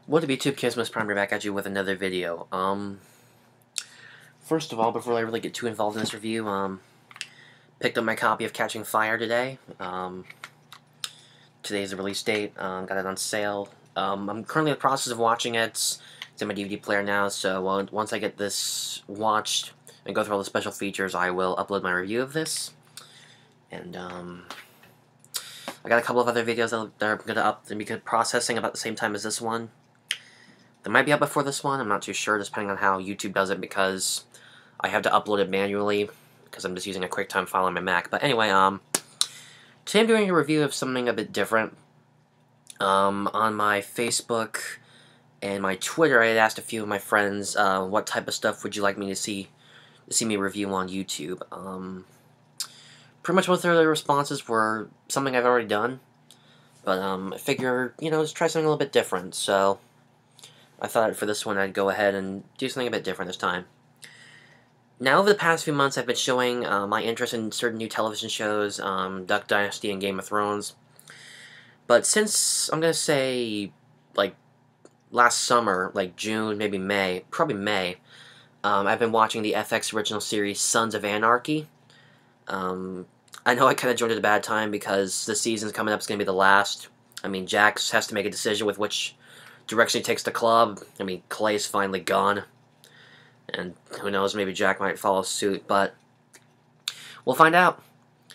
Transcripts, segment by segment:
What up, YouTube? Kismas Primer back at you with another video. First of all, before I really get too involved in this review, picked up my copy of Catching Fire today. Today's the release date. Got it on sale. I'm currently in the process of watching it. It's in my DVD player now, so once I get this watched and go through all the special features, I will upload my review of this. And, I got a couple of other videos that are going to be processing about the same time as this one. They might be up before this one, I'm not too sure, depending on how YouTube does it, because I have to upload it manually, because I'm just using a QuickTime file on my Mac. But anyway, today I'm doing a review of something a bit different. On my Facebook and my Twitter, I had asked a few of my friends, what type of stuff would you like me to see me review on YouTube. Pretty much most of their responses were something I've already done, but I figure, just try something a little bit different, so I thought for this one I'd go ahead and do something a bit different this time. Now, over the past few months, I've been showing my interest in certain new television shows, Duck Dynasty and Game of Thrones. But since, I'm going to say, like, last summer, like June, maybe May, probably May, I've been watching the FX original series Sons of Anarchy. I know I kind of joined at a bad time because the season's coming up, it's going to be the last. I mean, Jax has to make a decision with which direction he takes the club. I mean, Clay's finally gone. And who knows, maybe Jack might follow suit, but we'll find out.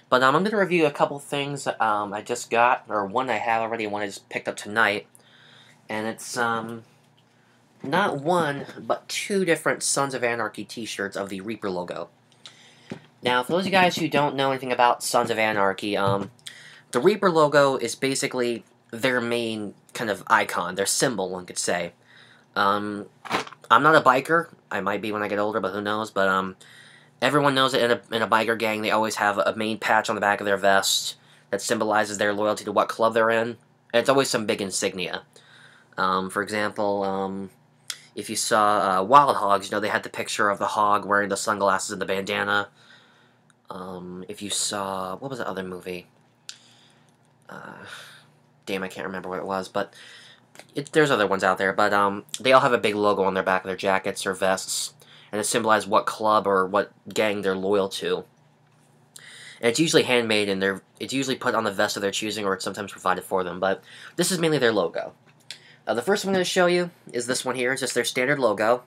But I'm going to review a couple things that I just got, or one I have already and one I just picked up tonight. And it's not one, but two different Sons of Anarchy t-shirts of the Reaper logo. Now, for those of you guys who don't know anything about Sons of Anarchy, the Reaper logo is basically their main kind of icon, their symbol, one could say. I'm not a biker. I might be when I get older, but who knows. But everyone knows that in a biker gang, they always have a main patch on the back of their vest that symbolizes their loyalty to what club they're in. And it's always some big insignia. For example, if you saw Wild Hogs, they had the picture of the hog wearing the sunglasses and the bandana. If you saw, what was the other movie? Damn, I can't remember what it was, but there's other ones out there, but they all have a big logo on their back of their jackets or vests, and it symbolizes what club or what gang they're loyal to. And it's usually handmade, and it's usually put on the vest of their choosing, or it's sometimes provided for them, but this is mainly their logo. The first one I'm going to show you is this one here. It's just their standard logo.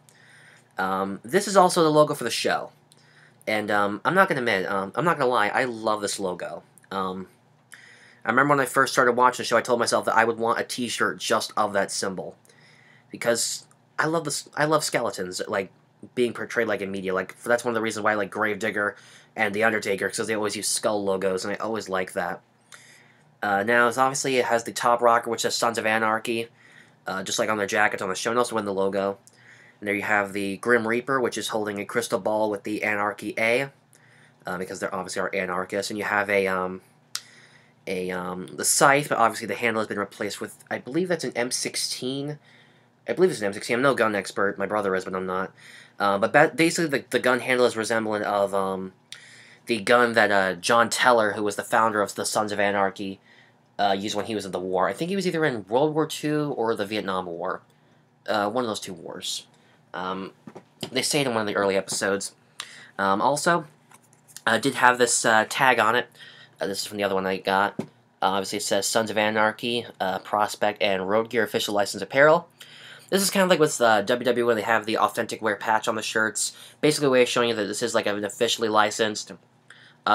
This is also the logo for the show. And I'm not going to admit, I'm not going to lie, I love this logo. I remember when I first started watching the show, I told myself that I would want a t-shirt just of that symbol. Because I love skeletons, like, being portrayed like in media. Like, that's one of the reasons why I like Gravedigger and The Undertaker, because they always use skull logos, and I always like that. Now, obviously, it has the top rocker, which says Sons of Anarchy, just like on their jackets on the show notes when the logo. And there you have the Grim Reaper, which is holding a crystal ball with the Anarchy A, because they obviously are anarchists. And you have the scythe, but obviously the handle has been replaced with, I believe that's an M16. I believe it's an M16. I'm no gun expert. My brother is, but I'm not. But basically, the gun handle is resemblant of the gun that John Teller, who was the founder of the Sons of Anarchy, used when he was in the war. I think he was either in World War II or the Vietnam War. One of those two wars. They say it in one of the early episodes. Also, I did have this tag on it. This is from the other one I got. Obviously, it says Sons of Anarchy, Prospect, and Road Gear Official License Apparel. This is kind of like with WWE, where they have the authentic wear patch on the shirts. Basically, a way of showing you that this is like an officially licensed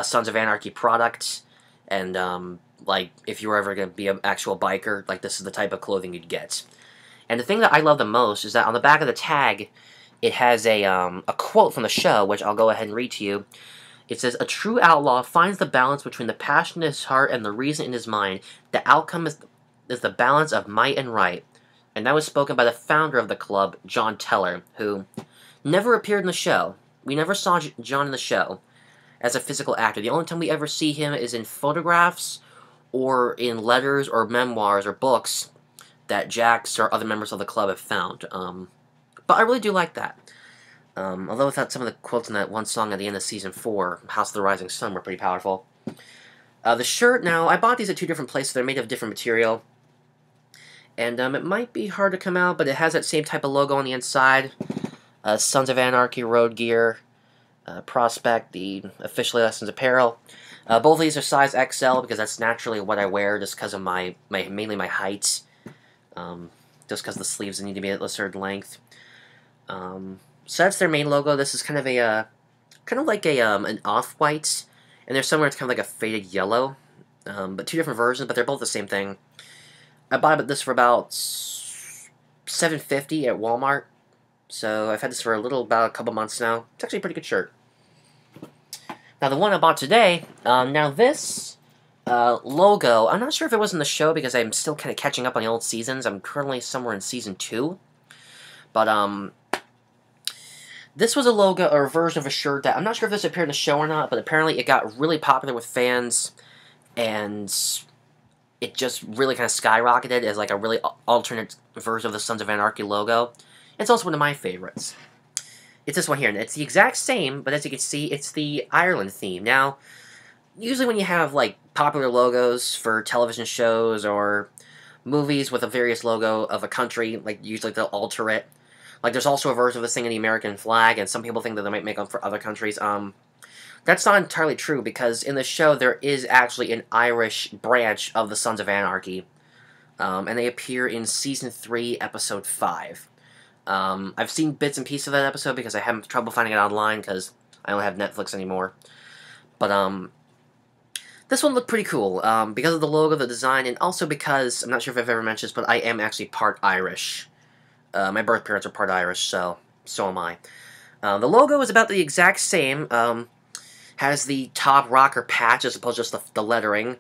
Sons of Anarchy product. And, like, if you were ever going to be an actual biker, like, this is the type of clothing you'd get. And the thing that I love the most is that on the back of the tag, it has a quote from the show, which I'll go ahead and read to you. It says, "A true outlaw finds the balance between the passion in his heart and the reason in his mind. The outcome is the balance of might and right." And that was spoken by the founder of the club, John Teller, who never appeared in the show. We never saw John in the show as a physical actor. The only time we ever see him is in photographs or in letters or memoirs or books that Jax or other members of the club have found. But I really do like that. Although without some of the quotes in that one song at the end of Season 4, House of the Rising Sun, were pretty powerful. The shirt, now, I bought these at two different places. They're made of different material. And it might be hard to come out, but it has that same type of logo on the inside. Sons of Anarchy road gear. Prospect, the officially licensed apparel. Both of these are size XL because that's naturally what I wear just because of mainly my height. Just because the sleeves need to be at a certain length. So that's their main logo. This is kind of like an off-white, and there's somewhere it's kind of like a faded yellow. But two different versions, but they're both the same thing. I bought this for about $7.50 at Walmart. So I've had this for about a couple months now. It's actually a pretty good shirt. Now the one I bought today, now this logo, I'm not sure if it was in the show because I'm still kind of catching up on the old seasons. I'm currently somewhere in Season 2. But this was a logo or a version of a shirt that, I'm not sure if this appeared in the show or not, but apparently it got really popular with fans, and it just really kind of skyrocketed as like a really alternate version of the Sons of Anarchy logo. It's also one of my favorites. It's this one here, and it's the exact same, but as you can see, it's the Ireland theme. Now, usually when you have like popular logos for television shows or movies with a various logo of a country, like usually they'll alter it. Like there's also a version of this thing in the American flag, and some people think that they might make them for other countries. That's not entirely true, because in the show there is actually an Irish branch of the Sons of Anarchy, and they appear in Season 3, Episode 5. I've seen bits and pieces of that episode because I have trouble finding it online because I don't have Netflix anymore. But, this one looked pretty cool, because of the logo, the design, and also because, I'm not sure if I've ever mentioned this, but I am actually part Irish. My birth parents are part Irish, so am I. The logo is about the exact same, has the top rocker patch as opposed to just the lettering.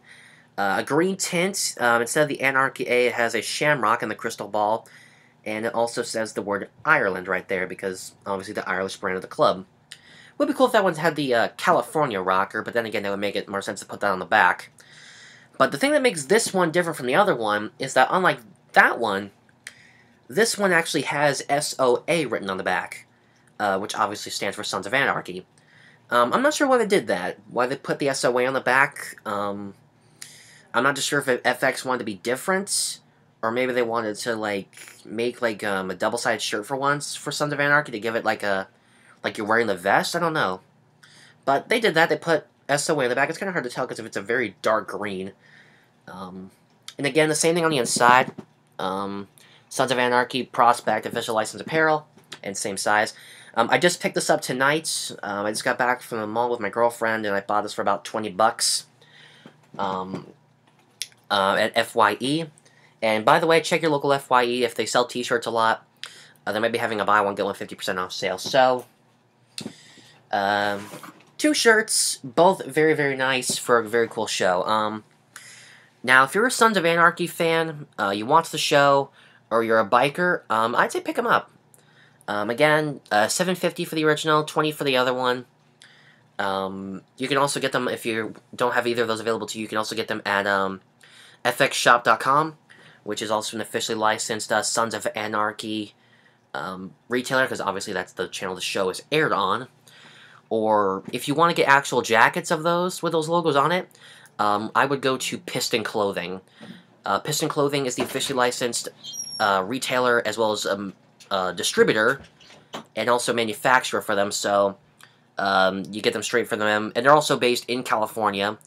A green tint, instead of the Anarchy A, it has a shamrock in the crystal ball. And it also says the word Ireland right there, because obviously the Irish brand of the club. Would be cool if that one had the California rocker, but then again, that would make it more sense to put that on the back. But the thing that makes this one different from the other one is that, unlike that one, this one actually has SOA written on the back, which obviously stands for Sons of Anarchy. I'm not sure why they did that, why they put the SOA on the back. I'm not just sure if FX wanted to be different, or maybe they wanted to make a double-sided shirt for once for Sons of Anarchy to give it like you're wearing the vest. I don't know, but they did that. They put SOA on the back. It's kind of hard to tell because if it's a very dark green. And again, the same thing on the inside. Sons of Anarchy Prospect official licensed apparel, and same size. I just picked this up tonight. I just got back from the mall with my girlfriend, and I bought this for about $20 at FYE. And by the way, check your local FYE if they sell t-shirts a lot. They might be having a buy one, get one 50% off sale. So, two shirts, both very, very nice for a very cool show. Now, if you're a Sons of Anarchy fan, you watch the show, or you're a biker, I'd say pick them up. Again, $7.50 for the original, $20 for the other one. You can also get them, if you don't have either of those available to you, you can also get them at fxshop.com, which is also an officially licensed Sons of Anarchy retailer, because obviously that's the channel the show is aired on. Or if you want to get actual jackets of those with those logos on it, I would go to Piston Clothing. Piston Clothing is the officially licensed retailer as well as distributor and also manufacturer for them, so you get them straight from them. And they're also based in California.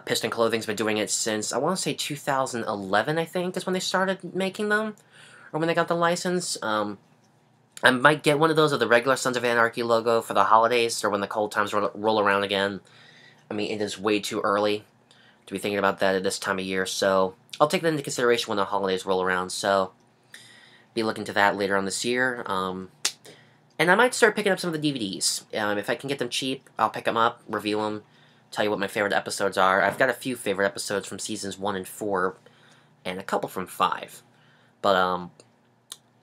Piston Clothing's been doing it since, I want to say 2011, I think, is when they started making them, or when they got the license. I might get one of those of the regular Sons of Anarchy logo for the holidays, or when the cold times roll around again. I mean, it is way too early to be thinking about that at this time of year, so I'll take that into consideration when the holidays roll around, so be looking to that later on this year. And I might start picking up some of the DVDs. If I can get them cheap, I'll pick them up, review them, tell you what my favorite episodes are. I've got a few favorite episodes from Seasons 1 and 4, and a couple from 5. But,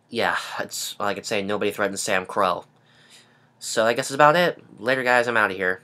yeah, it's, like I could say, nobody threatens SAMCRO. So I guess that's about it. Later, guys, I'm out of here.